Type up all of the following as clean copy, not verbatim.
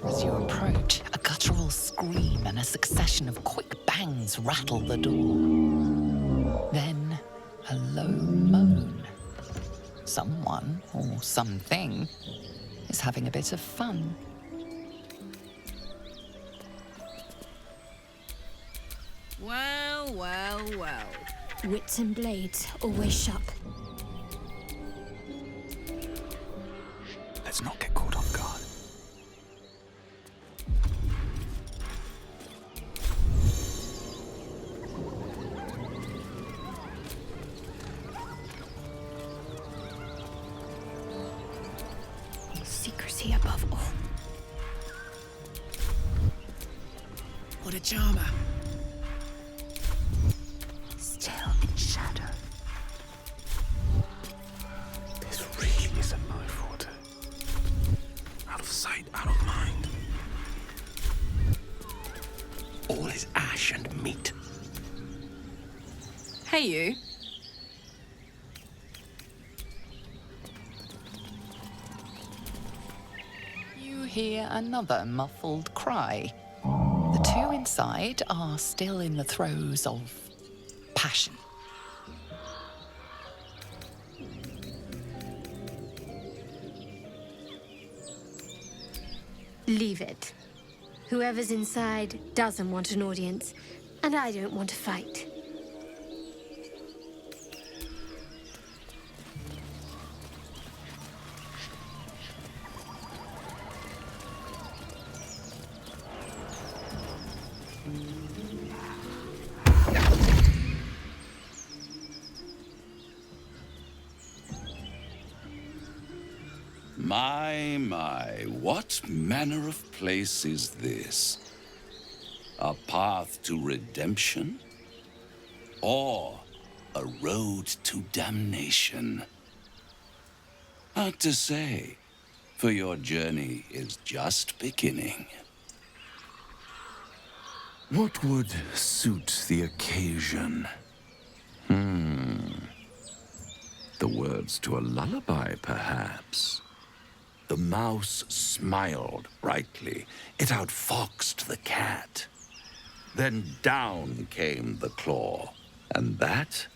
As you approach, a guttural scream and a succession of quick bangs rattle the door. Then, a low moan. Someone, or something, is having a bit of fun. Well, well, well. Wits and blades, always sharp. Let's not get caught off guard. Secrecy above all. What a charmer. Still in shadow. This really isn't my forte. Out of sight, out of mind. All is ash and meat. Hey, you. You hear another muffled cry. The two inside are still in the throes of passion. Leave it. Whoever's inside doesn't want an audience, and I don't want to fight. My, what manner of place is this? A path to redemption? Or a road to damnation? Hard to say, for your journey is just beginning. What would suit the occasion? The words to a lullaby, perhaps. The mouse smiled brightly. It outfoxed the cat. Then down came the claw. And that,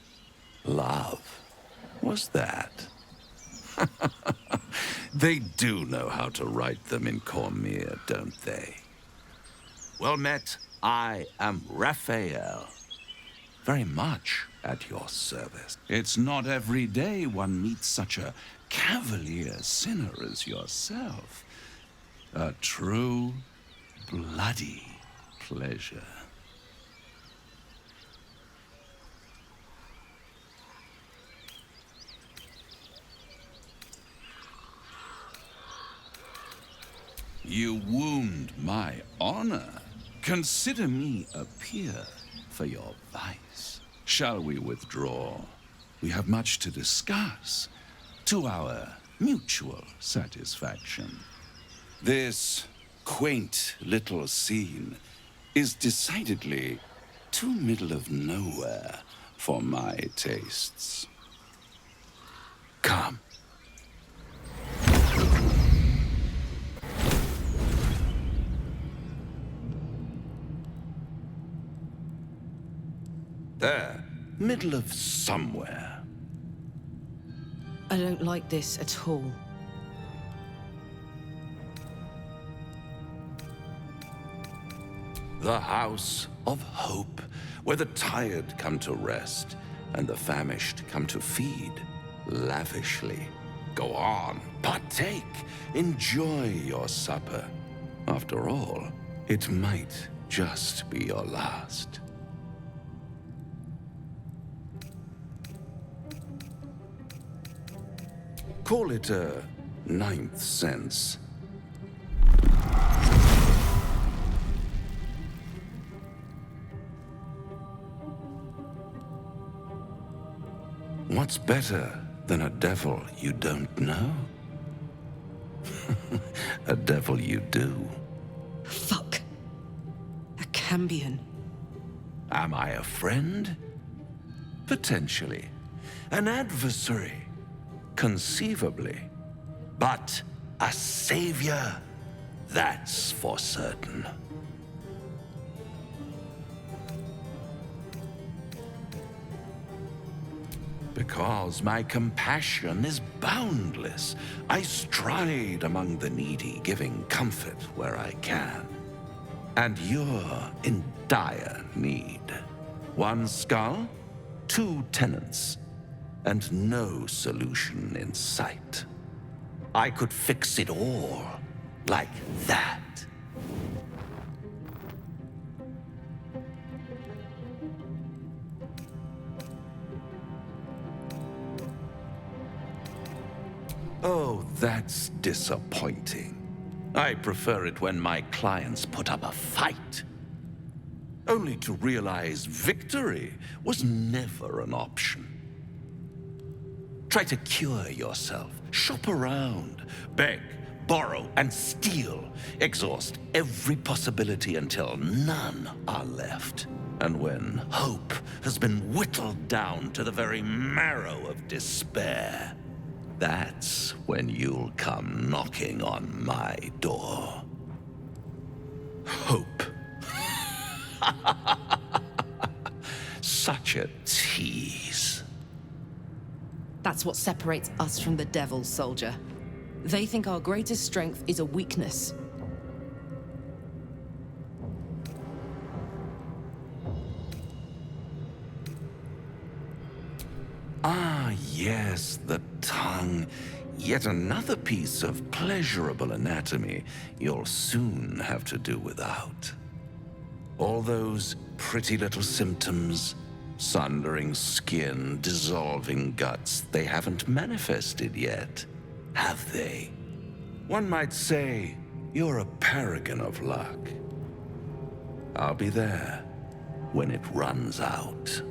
love, was that. They do know how to write them in Cormier, don't they? Well met, I am Raphael. Very much at your service. It's not every day one meets such a cavalier sinner as yourself. A true, bloody pleasure. You wound my honor. Consider me a peer for your vice. Shall we withdraw? We have much to discuss, to our mutual satisfaction. This quaint little scene is decidedly too middle of nowhere for my tastes. Come. There, middle of somewhere. I don't like this at all. The house of hope, where the tired come to rest and the famished come to feed lavishly. Go on, partake, enjoy your supper. After all, it might just be your last. Call it a ninth sense. What's better than a devil you don't know? A devil you do. Fuck. A Cambion. Am I a friend? Potentially. An conceivably. But a savior? That's for certain. Because my compassion is boundless, I stride among the needy, giving comfort where I can. And you're in dire need. One skull, 2 tenants, and no solution in sight. I could fix it all, like that. Oh, that's disappointing. I prefer it when my clients put up a fight. Only to realize victory was never an option. Try to cure yourself, shop around, beg, borrow, and steal. Exhaust every possibility until none are left. And when hope has been whittled down to the very marrow of despair, that's when you'll come knocking on my door. Hope. Such a tease. That's what separates us from the devil, soldier. They think our greatest strength is a weakness. Ah, yes, the tongue. Yet another piece of pleasurable anatomy you'll soon have to do without. All those pretty little symptoms, sundering skin, dissolving guts, they haven't manifested yet, have they? One might say you're a paragon of luck. I'll be there when it runs out.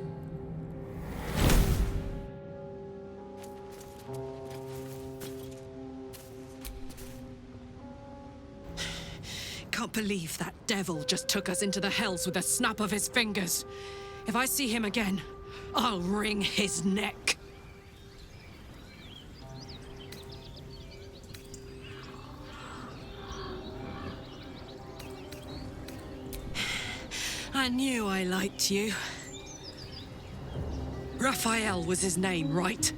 Can't believe that devil just took us into the hells with a snap of his fingers. If I see him again, I'll wring his neck. I knew I liked you. Raphael was his name, right?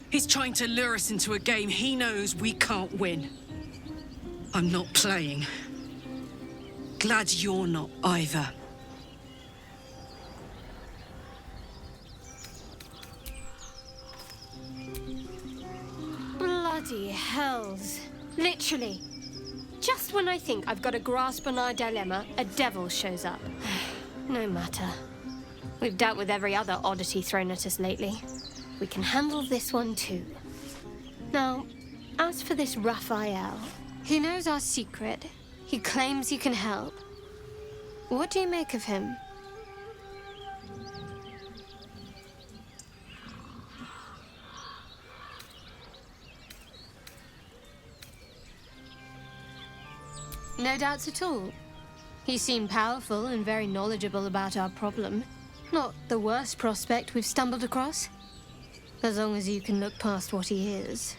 He's trying to lure us into a game he knows we can't win. I'm not playing. Glad you're not either. Bloody hells. Literally. Just when I think I've got a grasp on our dilemma, a devil shows up. No matter. We've dealt with every other oddity thrown at us lately. We can handle this one too. Now, as for this Raphael, he knows our secret. He claims he can help. What do you make of him? No doubts at all. He seemed powerful and very knowledgeable about our problem. Not the worst prospect we've stumbled across. As long as you can look past what he is.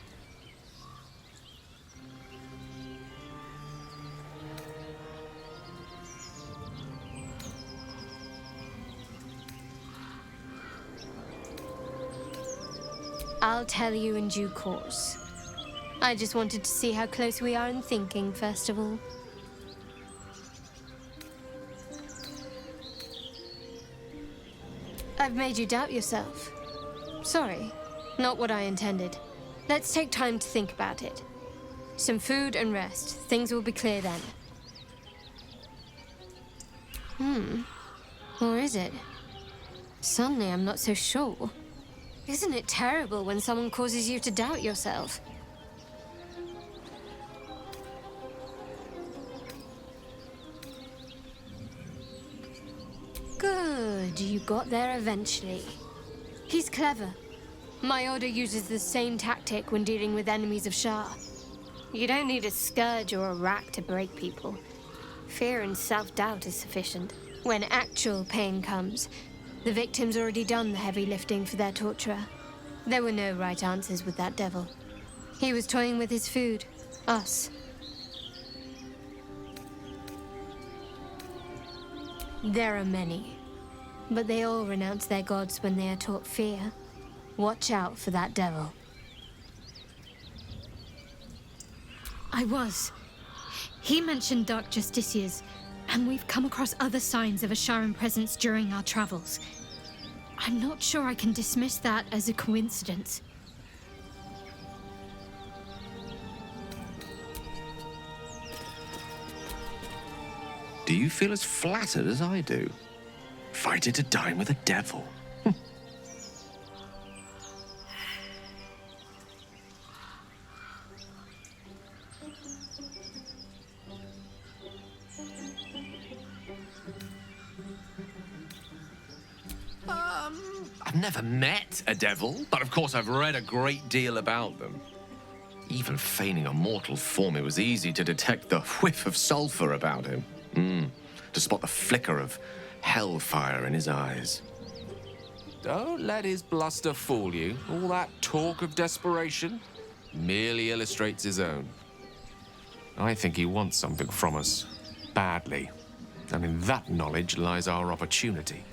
I'll tell you in due course. I just wanted to see how close we are in thinking, first of all. I've made you doubt yourself. Sorry, not what I intended. Let's take time to think about it. Some food and rest. Things will be clear then. Or is it? Suddenly I'm not so sure. Isn't it terrible when someone causes you to doubt yourself? Good, you got there eventually. He's clever. My order uses the same tactic when dealing with enemies of Shah. You don't need a scourge or a rack to break people. Fear and self-doubt is sufficient. When actual pain comes, the victim's already done the heavy lifting for their torturer. There were no right answers with that devil. He was toying with his food. Us. There are many, but they all renounce their gods when they are taught fear. Watch out for that devil. I was. He mentioned dark justiciars, and we've come across other signs of a Sharan presence during our travels. I'm not sure I can dismiss that as a coincidence. Do you feel as flattered as I do? Invited to dine with a devil. I've never met a devil, but of course I've read a great deal about them. Even feigning a mortal form, it was easy to detect the whiff of sulfur about him. To spot the flicker of hellfire in his eyes. Don't let his bluster fool you. All that talk of desperation merely illustrates his own. I think he wants something from us, badly. And in that knowledge lies our opportunity.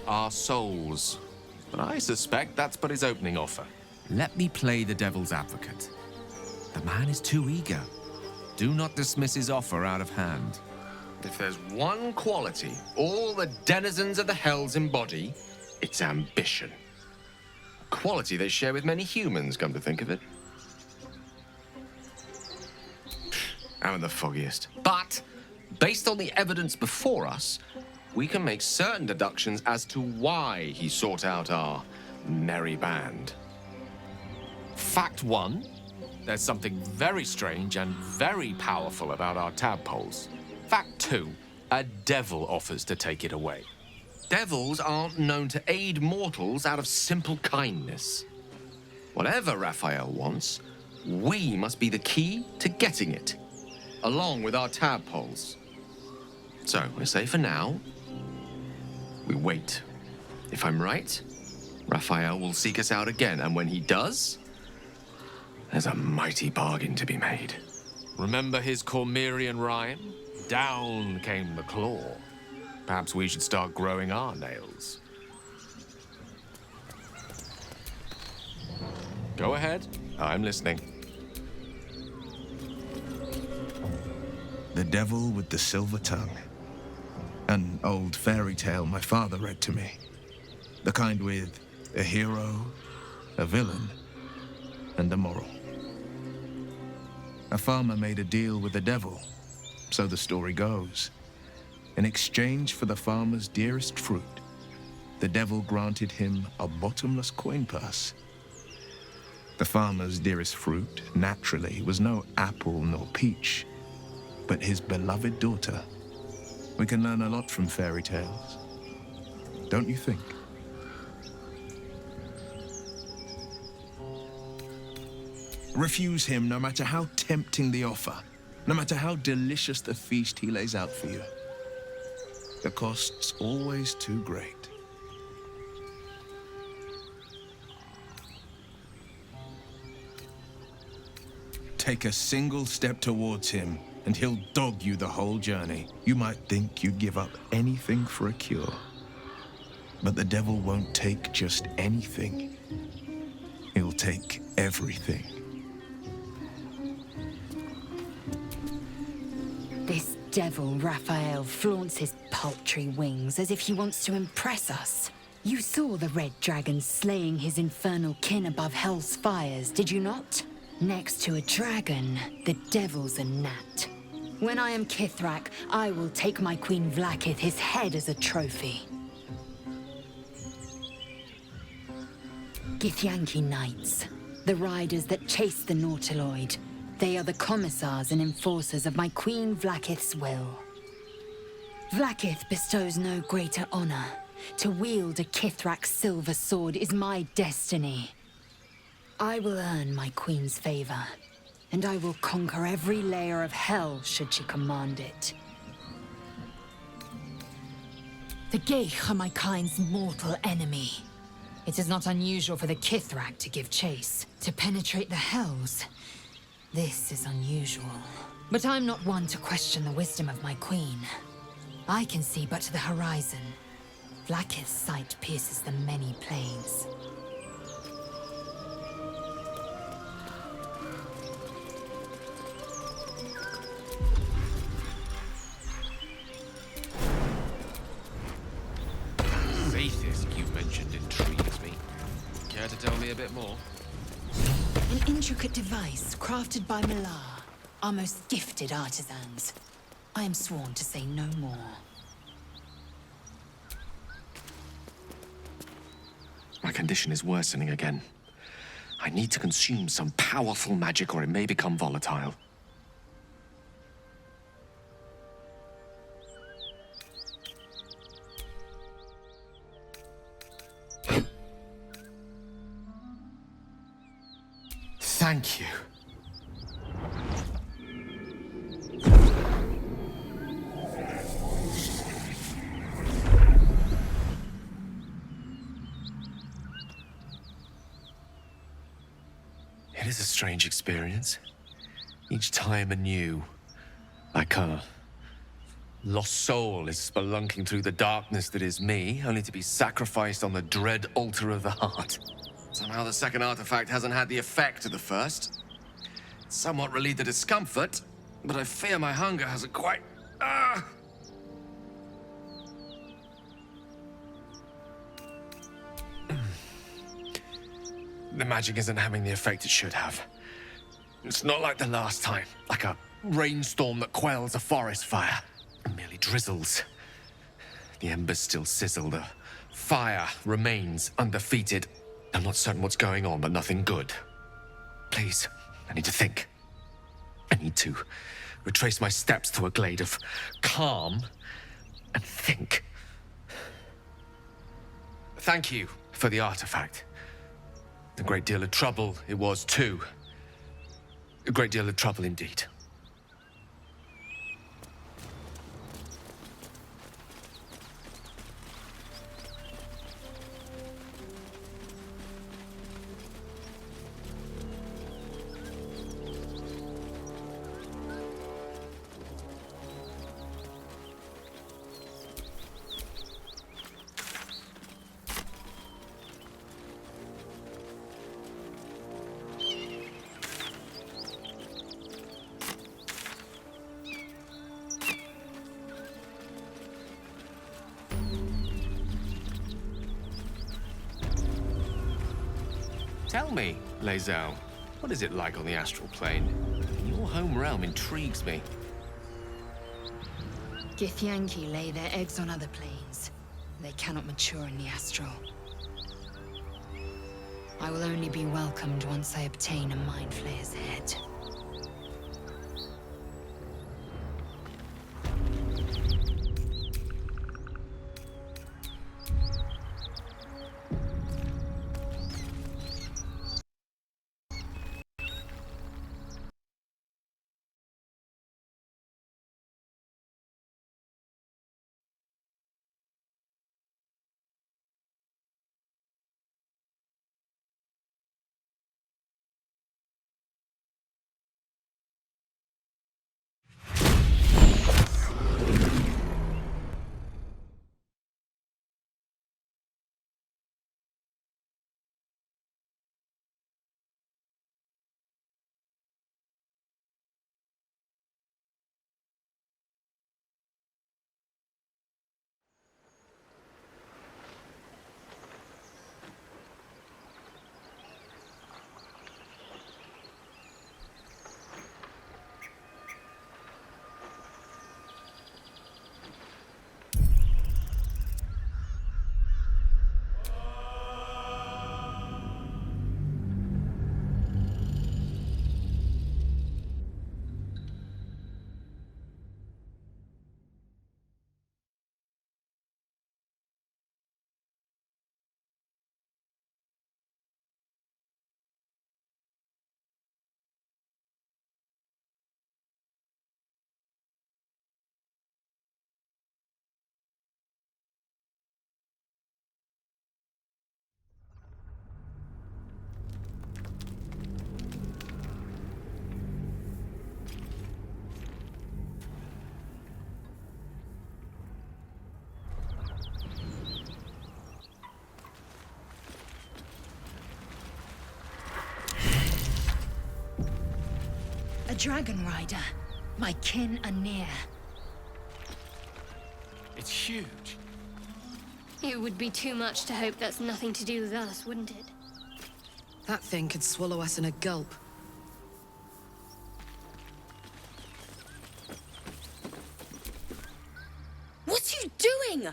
Our souls. But I suspect that's but his opening offer. Let me play the devil's advocate. The man is too eager. Do not dismiss his offer out of hand. If there's one quality all the denizens of the hells embody, it's ambition. A quality they share with many humans, come to think of it. I'm the foggiest. But, based on the evidence before us, we can make certain deductions as to why he sought out our merry band. Fact one, there's something very strange and very powerful about our tadpoles. Fact two, a devil offers to take it away. Devils aren't known to aid mortals out of simple kindness. Whatever Raphael wants, we must be the key to getting it, along with our tadpoles. So, we say for now, we wait. If I'm right, Raphael will seek us out again, and when he does, there's a mighty bargain to be made. Remember his Cormyrean rhyme? Down came the claw. Perhaps we should start growing our nails. Go ahead. I'm listening. The Devil with the Silver Tongue. An old fairy tale my father read to me. The kind with a hero, a villain, and a moral. A farmer made a deal with the devil, so the story goes. In exchange for the farmer's dearest fruit, the devil granted him a bottomless coin purse. The farmer's dearest fruit, naturally, was no apple nor peach, but his beloved daughter. We can learn a lot from fairy tales, don't you think? Refuse him no matter how tempting the offer, no matter how delicious the feast he lays out for you. The cost's always too great. Take a single step towards him, and he'll dog you the whole journey. You might think you'd give up anything for a cure. But the devil won't take just anything. He'll take everything. This devil, Raphael, flaunts his paltry wings as if he wants to impress us. You saw the red dragon slaying his infernal kin above hell's fires, did you not? Next to a dragon, the devil's a gnat. When I am Kithrak, I will take my Queen Vlaakith his head as a trophy. Githyanki knights, the riders that chase the Nautiloid. They are the commissars and enforcers of my Queen Vlaakith's will. Vlaakith bestows no greater honor. To wield a Kithrak silver sword is my destiny. I will earn my Queen's favor, and I will conquer every layer of hell should she command it. The Geich are my kind's mortal enemy. It is not unusual for the Kithrak to give chase. To penetrate the hells This is unusual. But I'm not one to question the wisdom of my queen. I can see but to the horizon. Vlaakith's sight pierces the many planes. Zaithis you mentioned intrigues me. Care to tell me a bit more? An intricate device crafted by Malar, our most gifted artisans. I am sworn to say no more. My condition is worsening again. I need to consume some powerful magic or it may become volatile. Thank you. It is a strange experience. Each time anew. Like a lost soul is spelunking through the darkness that is me, only to be sacrificed on the dread altar of the heart. Somehow the second artifact hasn't had the effect of the first. It's somewhat relieved the discomfort, but I fear my hunger hasn't quite... The magic isn't having the effect it should have. It's not like the last time, like a rainstorm that quells a forest fire. It merely drizzles. The embers still sizzle, the fire remains undefeated. I'm not certain what's going on, but nothing good. Please, I need to think. I need to retrace my steps to a glade of calm and think. Thank you for the artifact. A great deal of trouble it was, too. A great deal of trouble indeed. Tell me, Lae'zel, what is it like on the astral plane? Your home realm intrigues me. Githyanki lay their eggs on other planes. They cannot mature in the astral. I will only be welcomed once I obtain a Mind Flayer's head. A dragon rider. My kin are near. It's huge. It would be too much to hope that's nothing to do with us, wouldn't it? That thing could swallow us in a gulp. What are you doing?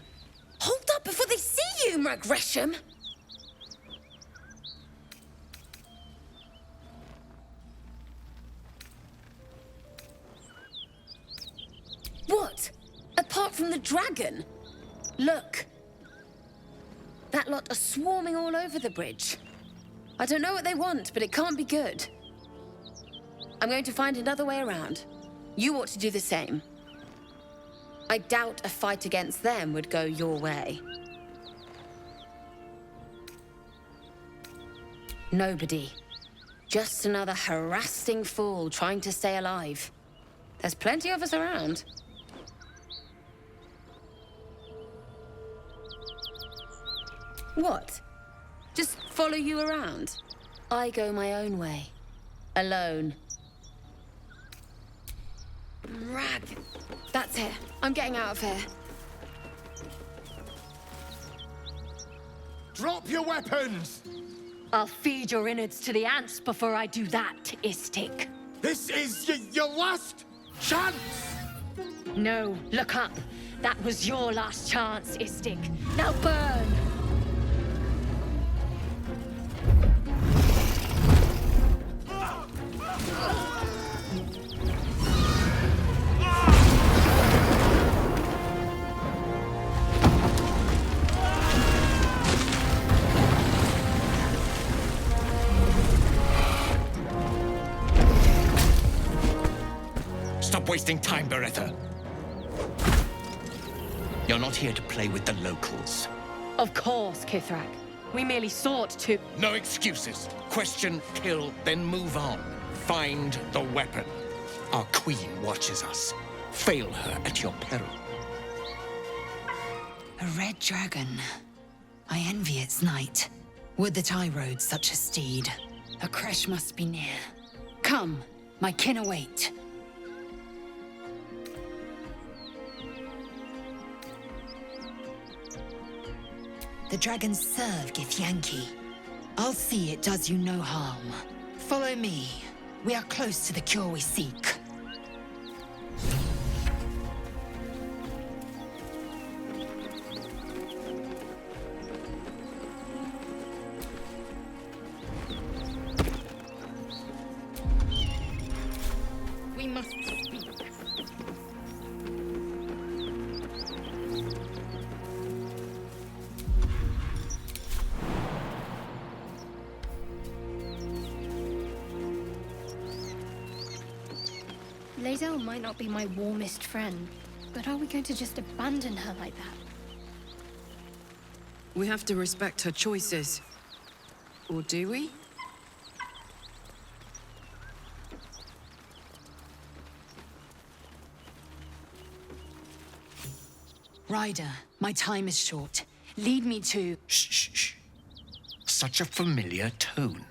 Hold up before they see you, Gresham. What? Apart from the dragon? Look. That lot are swarming all over the bridge. I don't know what they want, but it can't be good. I'm going to find another way around. You ought to do the same. I doubt a fight against them would go your way. Nobody. Just another harassing fool trying to stay alive. There's plenty of us around. What? Just follow you around? I go my own way. Alone. Rag. That's it. I'm getting out of here. Drop your weapons! I'll feed your innards to the ants before I do that, Istik. This is your last chance! No, look up. That was your last chance, Istik. Now burn! Stop wasting time, Beretta. You're not here to play with the locals. Of course, Kithrak. We merely sought to... No excuses. Question, kill, then move on. Find the weapon. Our queen watches us. Fail her at your peril. A red dragon. I envy its knight. Would that I rode such a steed. A crash must be near. Come, my kin await. The dragons serve Githyanki. I'll see it does you no harm. Follow me. We are close to the cure we seek. We must speak. Lae'zel might not be my warmest friend, but are we going to just abandon her like that? We have to respect her choices. Or do we? Ryder, my time is short. Lead me to... Shh, shh, shh. Such a familiar tone.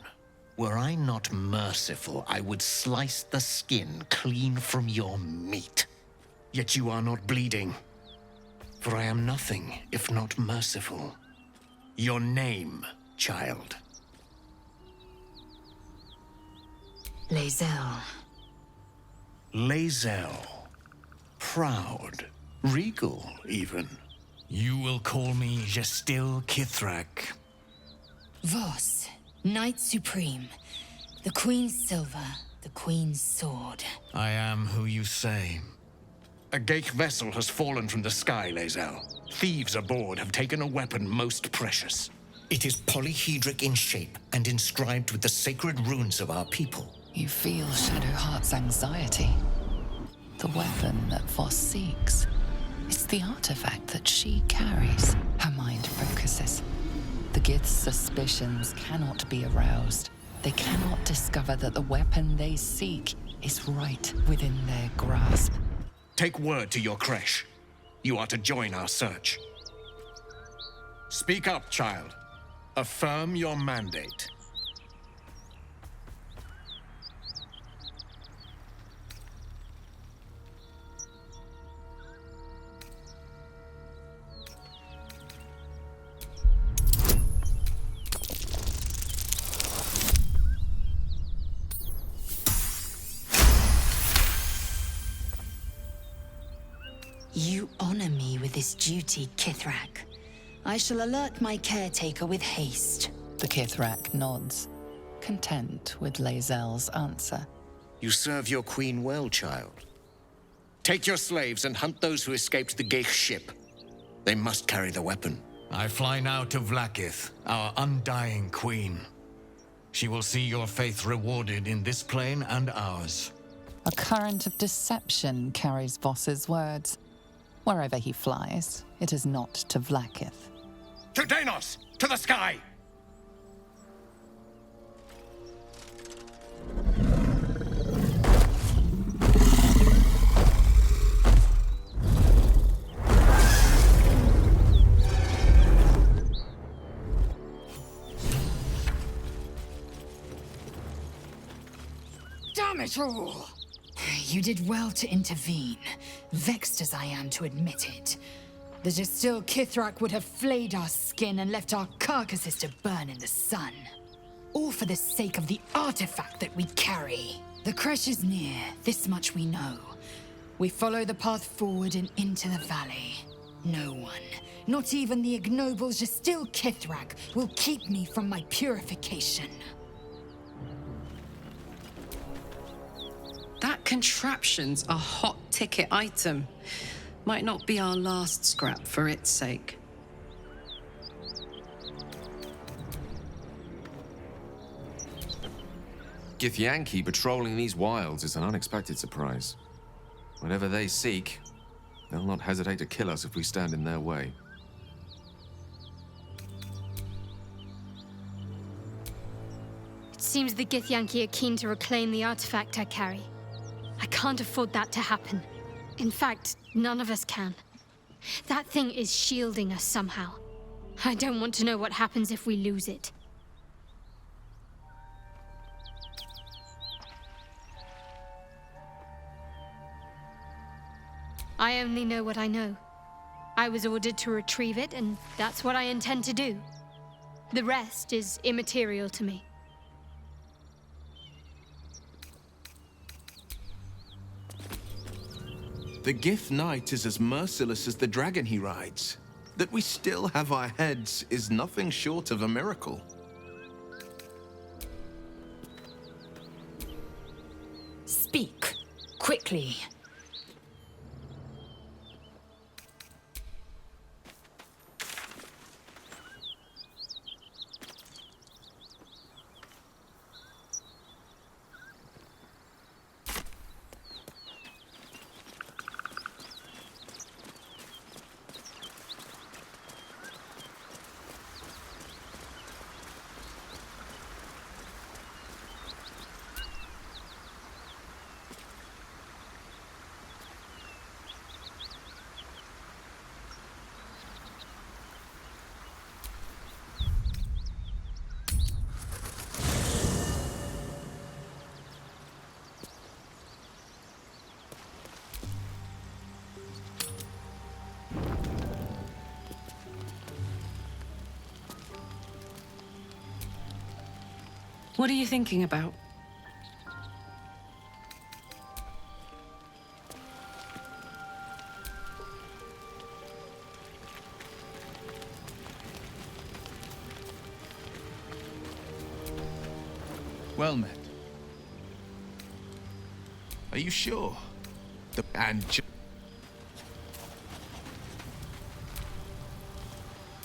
Were I not merciful, I would slice the skin clean from your meat. Yet you are not bleeding. For I am nothing if not merciful. Your name, child. Lae'zel. Lae'zel. Proud. Regal, even. You will call me Gestil Kithrak. Voss, Knight Supreme. The Queen's silver, the Queen's sword. I am who you say. A Geich vessel has fallen from the sky, Lae'zel. Thieves aboard have taken a weapon most precious. It is polyhedric in shape and inscribed with the sacred runes of our people. You feel Shadowheart's anxiety. The weapon that Voss seeks. It's the artifact that she carries. Her mind focuses. The Gith's suspicions cannot be aroused. They cannot discover that the weapon they seek is right within their grasp. Take word to your creche. You are to join our search. Speak up, child. Affirm your mandate. You honor me with this duty, Kithrak. I shall alert my caretaker with haste. The Kithrak nods, content with Lae'zel's answer. You serve your queen well, child. Take your slaves and hunt those who escaped the Geich ship. They must carry the weapon. I fly now to Vlaakith, our undying queen. She will see your faith rewarded in this plane and ours. A current of deception carries Voss's words. Wherever he flies, it is not to Vlaakith. To Danos! To the sky! Damn it all! You did well to intervene, vexed as I am to admit it. The Gestil Kithrak would have flayed our skin and left our carcasses to burn in the sun. All for the sake of the artifact that we carry. The crash is near, this much we know. We follow the path forward and into the valley. No one, not even the ignoble Gestil Kithrak, will keep me from my purification. That contraption's a hot ticket item. Might not be our last scrap for its sake. Githyanki patrolling these wilds is an unexpected surprise. Whatever they seek, they'll not hesitate to kill us if we stand in their way. It seems the Githyanki are keen to reclaim the artifact I carry. I can't afford that to happen. In fact, none of us can. That thing is shielding us somehow. I don't want to know what happens if we lose it. I only know what I know. I was ordered to retrieve it, and that's what I intend to do. The rest is immaterial to me. The Gith Knight is as merciless as the dragon he rides. That we still have our heads is nothing short of a miracle. Speak, quickly. What are you thinking about? Well met. Are you sure?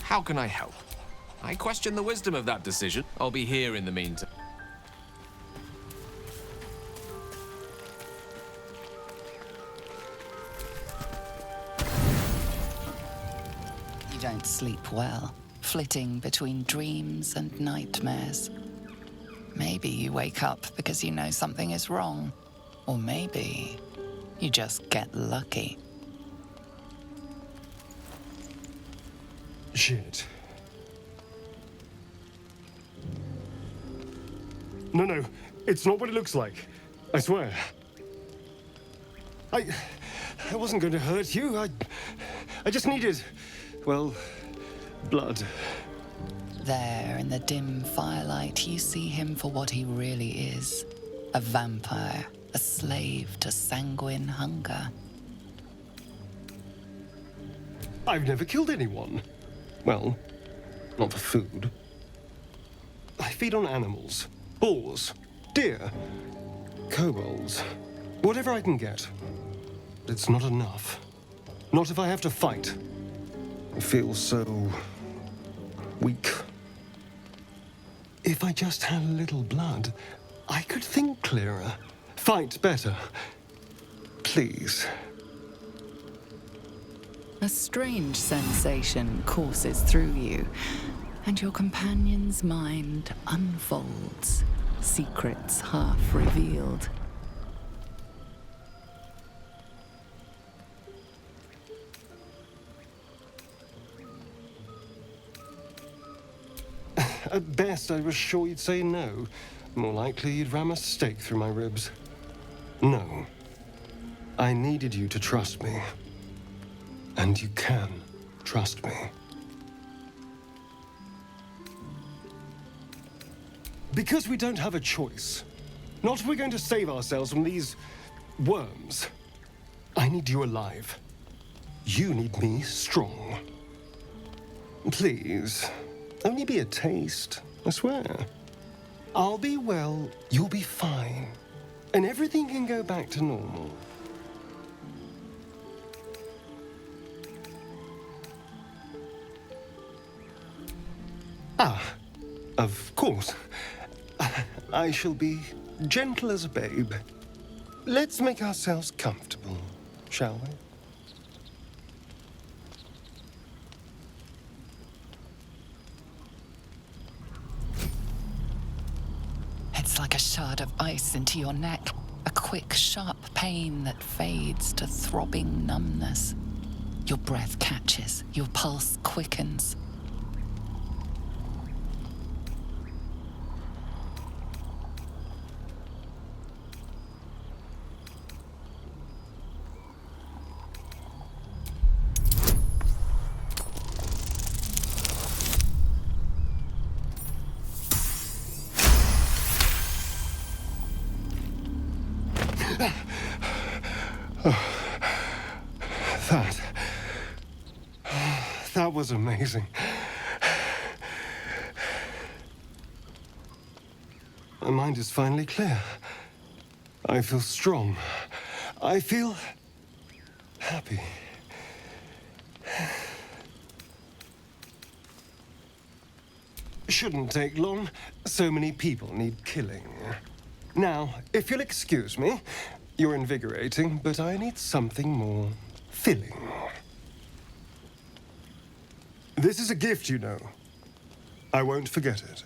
How can I help? I question the wisdom of that decision. I'll be here in the meantime. You don't sleep well, flitting between dreams and nightmares. Maybe you wake up because you know something is wrong. Or maybe you just get lucky. Shit. No, it's not what it looks like. I swear. I wasn't going to hurt you. I just needed, well, blood. There, in the dim firelight, you see him for what he really is. A vampire, a slave to sanguine hunger. I've never killed anyone. Well, not for food. I feed on animals. Boars. Deer. Kobolds. Whatever I can get. It's not enough. Not if I have to fight. I feel so... weak. If I just had a little blood, I could think clearer. Fight better. Please. A strange sensation courses through you, and your companion's mind unfolds, secrets half revealed. At best, I was sure you'd say no. More likely, you'd ram a stake through my ribs. No. I needed you to trust me. And you can trust me. Because we don't have a choice. Not if we're going to save ourselves from these worms. I need you alive. You need me strong. Please, only be a taste, I swear. I'll be well, you'll be fine. And everything can go back to normal. Ah, of course. I shall be gentle as a babe. Let's make ourselves comfortable, shall we? It's like a shard of ice into your neck, a quick, sharp pain that fades to throbbing numbness. Your breath catches, your pulse quickens. That was amazing. My mind is finally clear. I feel strong. I feel happy. Shouldn't take long. So many people need killing. Now, if you'll excuse me, you're invigorating, but I need something more filling. This is a gift, you know. I won't forget it.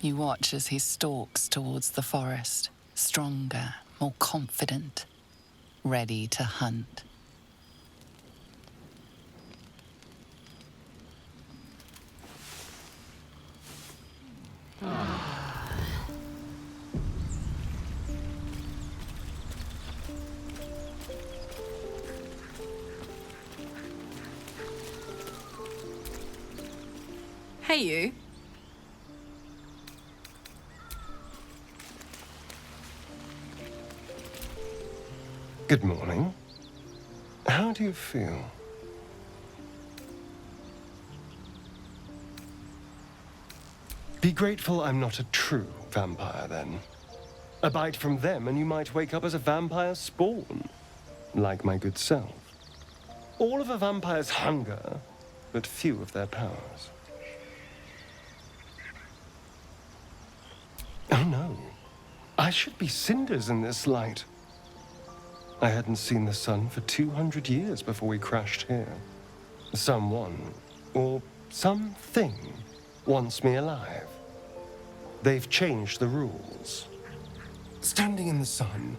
You watch as he stalks towards the forest, stronger, more confident, ready to hunt. Hey, you. Good morning. How do you feel? Be grateful I'm not a true vampire, then. A bite from them and you might wake up as a vampire spawn, like my good self. All of a vampire's hunger, but few of their powers. Oh no, I should be cinders in this light. I hadn't seen the sun for 200 years before we crashed here. Someone, or something, wants me alive. They've changed the rules. Standing in the sun,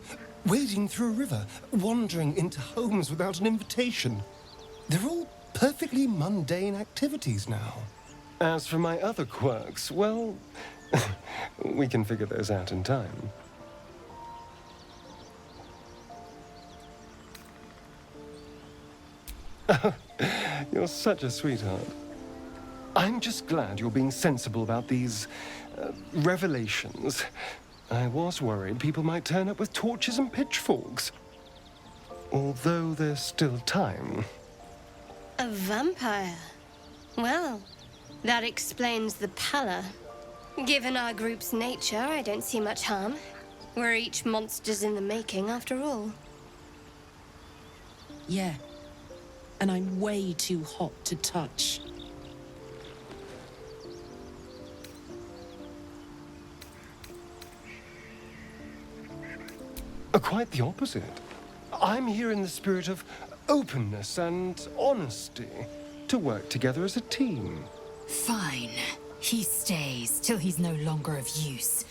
wading through a river, wandering into homes without an invitation. They're all perfectly mundane activities now. As for my other quirks, well, we can figure those out in time. You're such a sweetheart. I'm just glad you're being sensible about these revelations. I was worried people might turn up with torches and pitchforks. Although there's still time. A vampire? Well, that explains the pallor. Given our group's nature, I don't see much harm. We're each monsters in the making, after all. Yeah. And I'm way too hot to touch. Quite the opposite. I'm here in the spirit of openness and honesty, to work together as a team. Fine. He stays till he's no longer of use.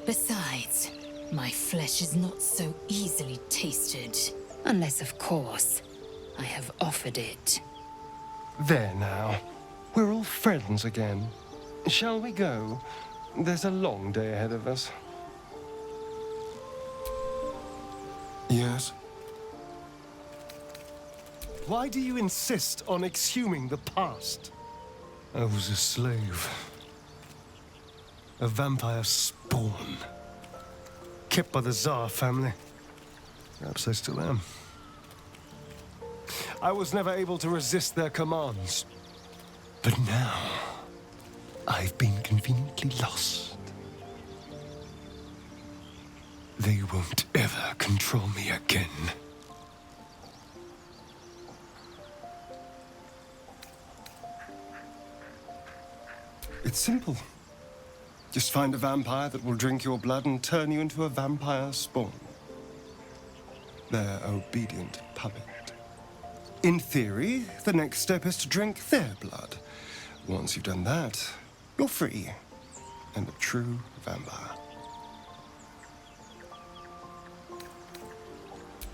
Besides, my flesh is not so easily tasted. Unless, of course, I have offered it. There now. We're all friends again. Shall we go? There's a long day ahead of us. Yes? Why do you insist on exhuming the past? I was a slave. A vampire spawn. Kept by the Tsar family. Perhaps I still am. I was never able to resist their commands. But now, I've been conveniently lost. They won't ever control me again. It's simple. Just find a vampire that will drink your blood and turn you into a vampire spawn. Their obedient puppet. In theory, the next step is to drink their blood. Once you've done that, you're free. And a true vampire.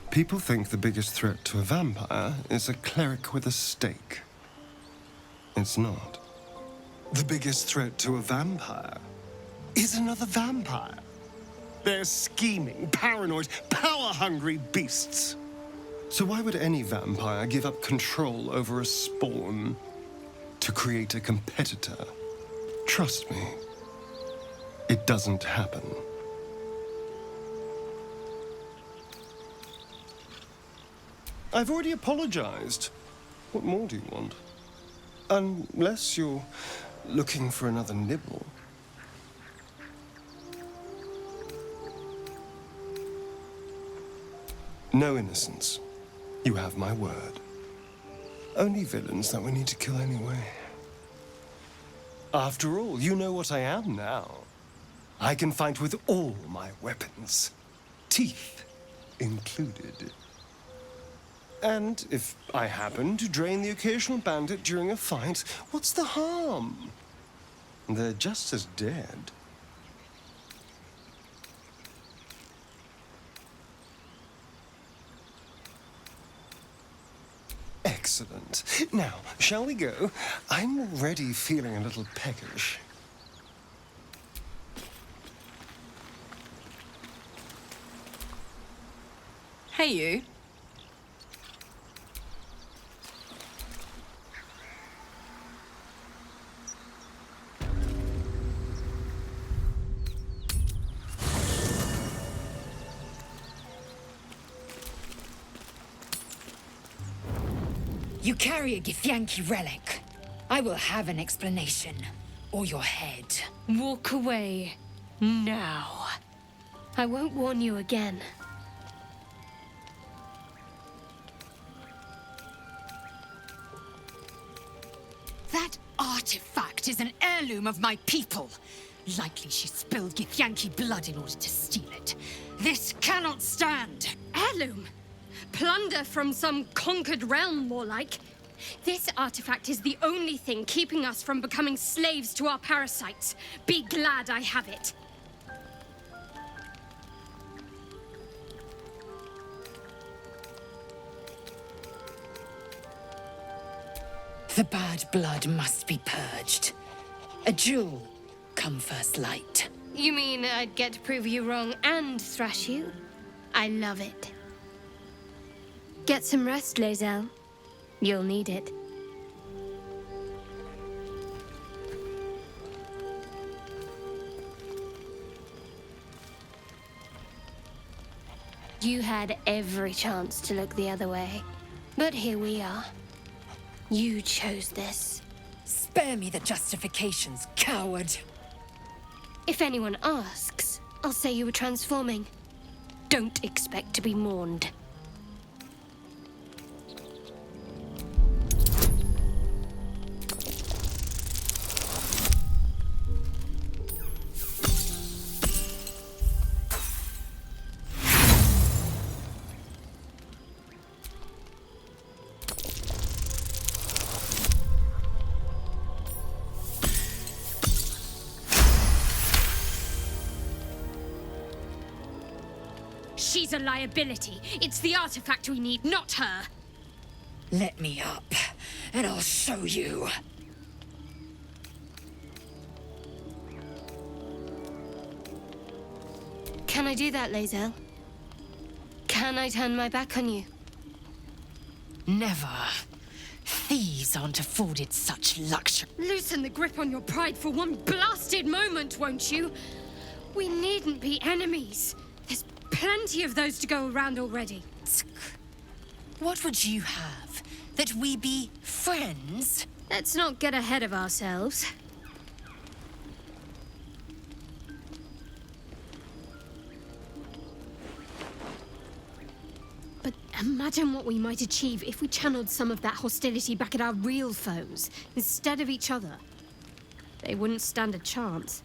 People think the biggest threat to a vampire is a cleric with a stake. It's not. The biggest threat to a vampire is another vampire. They're scheming, paranoid, power-hungry beasts. So why would any vampire give up control over a spawn to create a competitor? Trust me, it doesn't happen. I've already apologized. What more do you want? Unless you're looking for another nibble. No innocence. You have my word. Only villains that we need to kill anyway. After all, you know what I am now. I can fight with all my weapons. Teeth included. And if I happen to drain the occasional bandit during a fight, what's the harm? They're just as dead. Excellent. Now, shall we go? I'm already feeling a little peckish. Hey, you. You carry a Githyanki relic. I will have an explanation. Or your head. Walk away. Now. I won't warn you again. That artifact is an heirloom of my people. Likely she spilled Githyanki blood in order to steal it. This cannot stand. Heirloom? Plunder from some conquered realm, more like. This artifact is the only thing keeping us from becoming slaves to our parasites. Be glad I have it. The bad blood must be purged. A jewel come first light. You mean I'd get to prove you wrong and thrash you? I love it. Get some rest, Lae'zel. You'll need it. You had every chance to look the other way, but here we are. You chose this. Spare me the justifications, coward. If anyone asks, I'll say you were transforming. Don't expect to be mourned. She's a liability. It's the artifact we need, not her. Let me up, and I'll show you. Can I do that, Lae'zel? Can I turn my back on you? Never. Thieves aren't afforded such luxury. Loosen the grip on your pride for one blasted moment, won't you? We needn't be enemies. There's plenty of those to go around already. What would you have? That we be friends? Let's not get ahead of ourselves. But imagine what we might achieve if we channeled some of that hostility back at our real foes, instead of each other. They wouldn't stand a chance.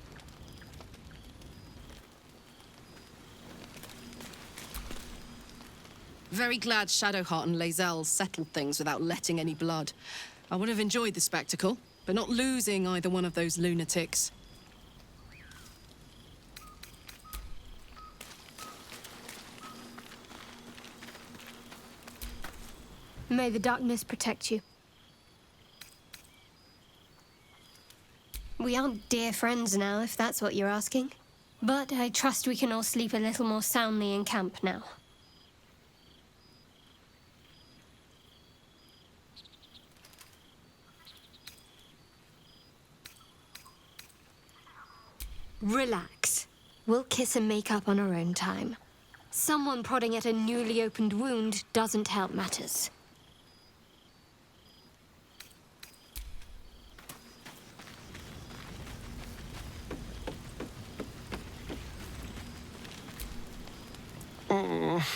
Very glad Shadowheart and Lae'zel settled things without letting any blood. I would have enjoyed the spectacle, but not losing either one of those lunatics. May the darkness protect you. We aren't dear friends now, if that's what you're asking. But I trust we can all sleep a little more soundly in camp now. Relax. We'll kiss and make up on our own time. Someone prodding at a newly opened wound doesn't help matters. Oh,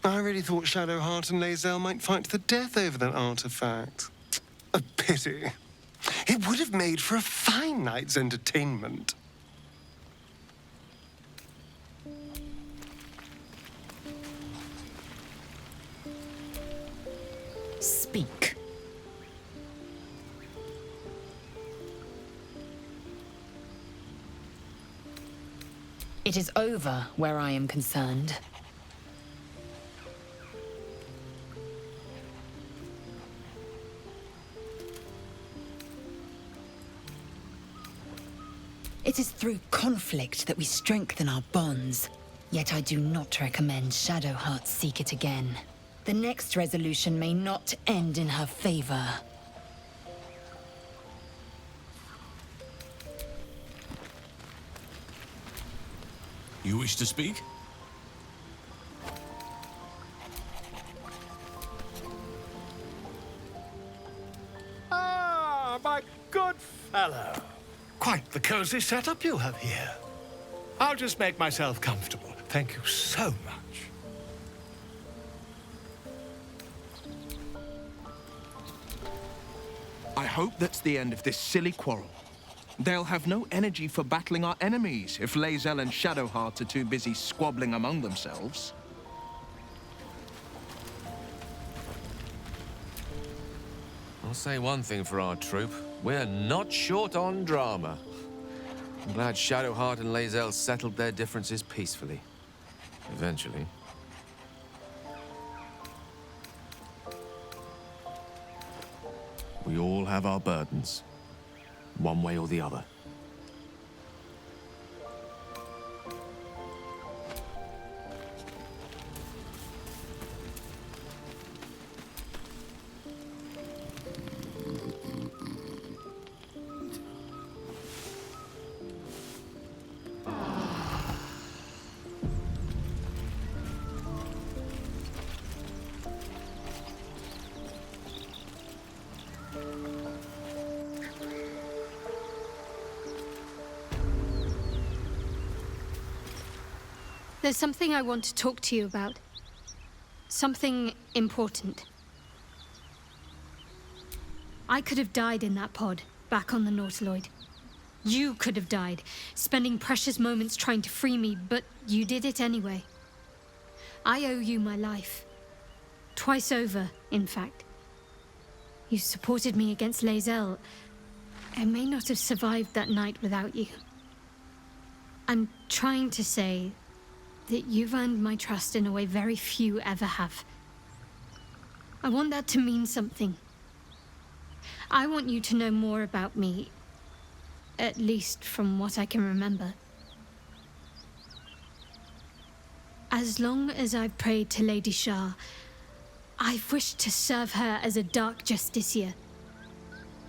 I really thought Shadowheart and Lae'zel might fight to the death over that artifact. A pity. It would have made for a fine night's entertainment. Speak. It is over where I am concerned. It is through conflict that we strengthen our bonds. Yet I do not recommend Shadowheart seek it again. The next resolution may not end in her favor. You wish to speak? Ah, my good fellow. Quite the cozy setup you have here. I'll just make myself comfortable. Thank you so much. I hope that's the end of this silly quarrel. They'll have no energy for battling our enemies if Lae'zel and Shadowheart are too busy squabbling among themselves. I'll say one thing for our troop. We're not short on drama. I'm glad Shadowheart and Lae'zel settled their differences peacefully. Eventually. We all have our burdens, one way or the other. There's something I want to talk to you about. Something important. I could have died in that pod, back on the Nautiloid. You could have died, spending precious moments trying to free me, but you did it anyway. I owe you my life. Twice over, in fact. You supported me against Lae'zel. I may not have survived that night without you. I'm trying to say that you've earned my trust in a way very few ever have. I want that to mean something. I want you to know more about me, at least from what I can remember. As long as I've prayed to Lady Shar, I've wished to serve her as a Dark Justiciar.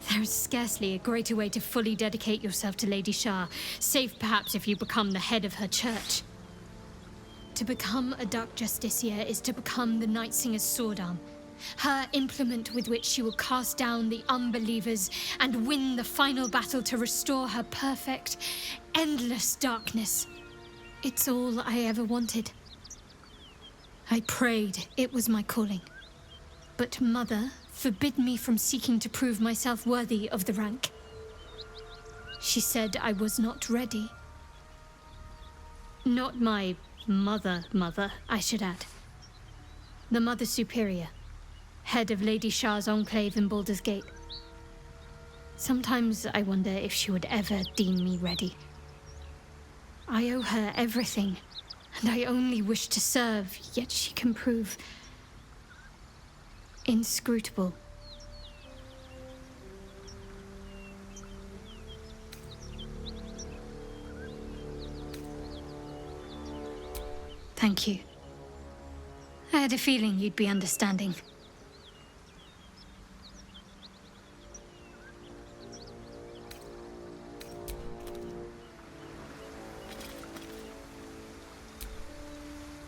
There is scarcely a greater way to fully dedicate yourself to Lady Shar, save perhaps if you become the head of her church. To become a Dark Justiciar is to become the Night Singer's sword arm, her implement with which she will cast down the unbelievers and win the final battle to restore her perfect, endless darkness. It's all I ever wanted. I prayed it was my calling. But Mother forbid me from seeking to prove myself worthy of the rank. She said I was not ready. Not my mother, I should add. The Mother Superior, head of Lady Shar's enclave in Baldur's Gate. Sometimes I wonder if she would ever deem me ready. I owe her everything, and I only wish to serve, yet she can prove inscrutable. Thank you. I had a feeling you'd be understanding.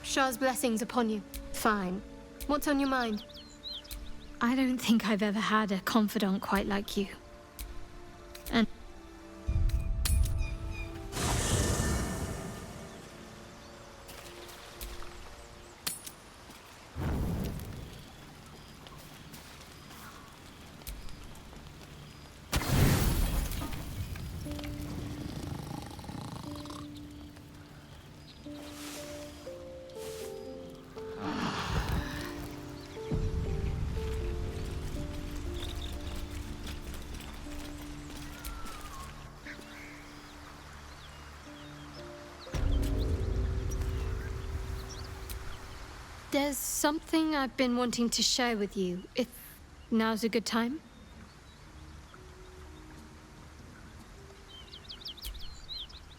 Shar's blessings upon you. Fine. What's on your mind? I don't think I've ever had a confidant quite like you. And there's something I've been wanting to share with you, if now's a good time.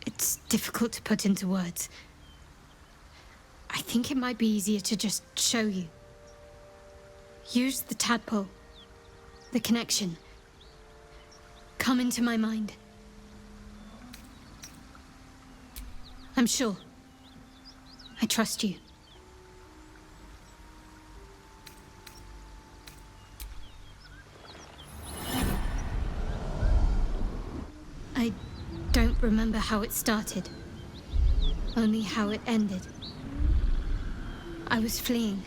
It's difficult to put into words. I think it might be easier to just show you. Use the tadpole, the connection. Come into my mind. I'm sure. I trust you. I don't remember how it started, only how it ended. I was fleeing.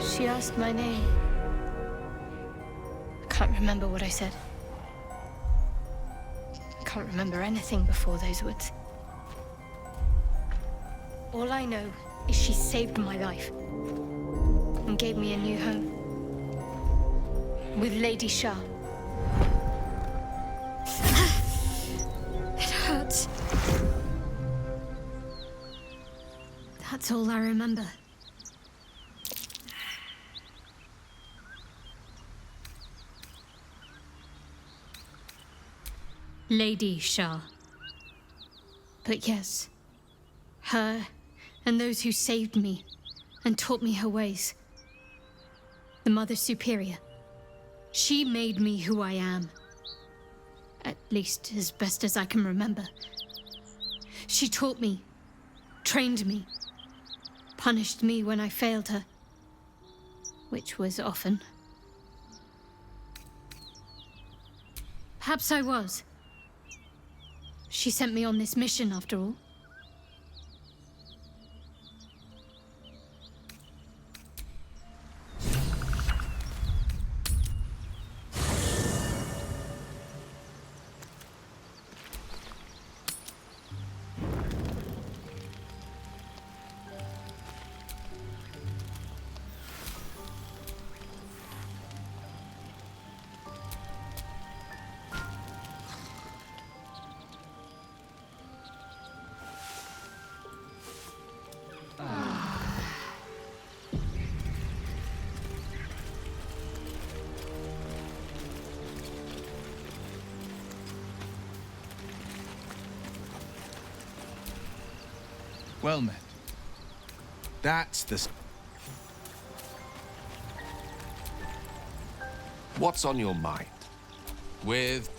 She asked my name. I can't remember what I said. I can't remember anything before those words. All I know is she saved my life and gave me a new home with Lady Shah. It hurts. That's all I remember. Lady Shah. But yes, her and those who saved me and taught me her ways. The Mother Superior. She made me who I am. At least as best as I can remember. She taught me, trained me, punished me when I failed her, which was often. Perhaps I was. She sent me on this mission, after all. Well met. That's the... What's on your mind? With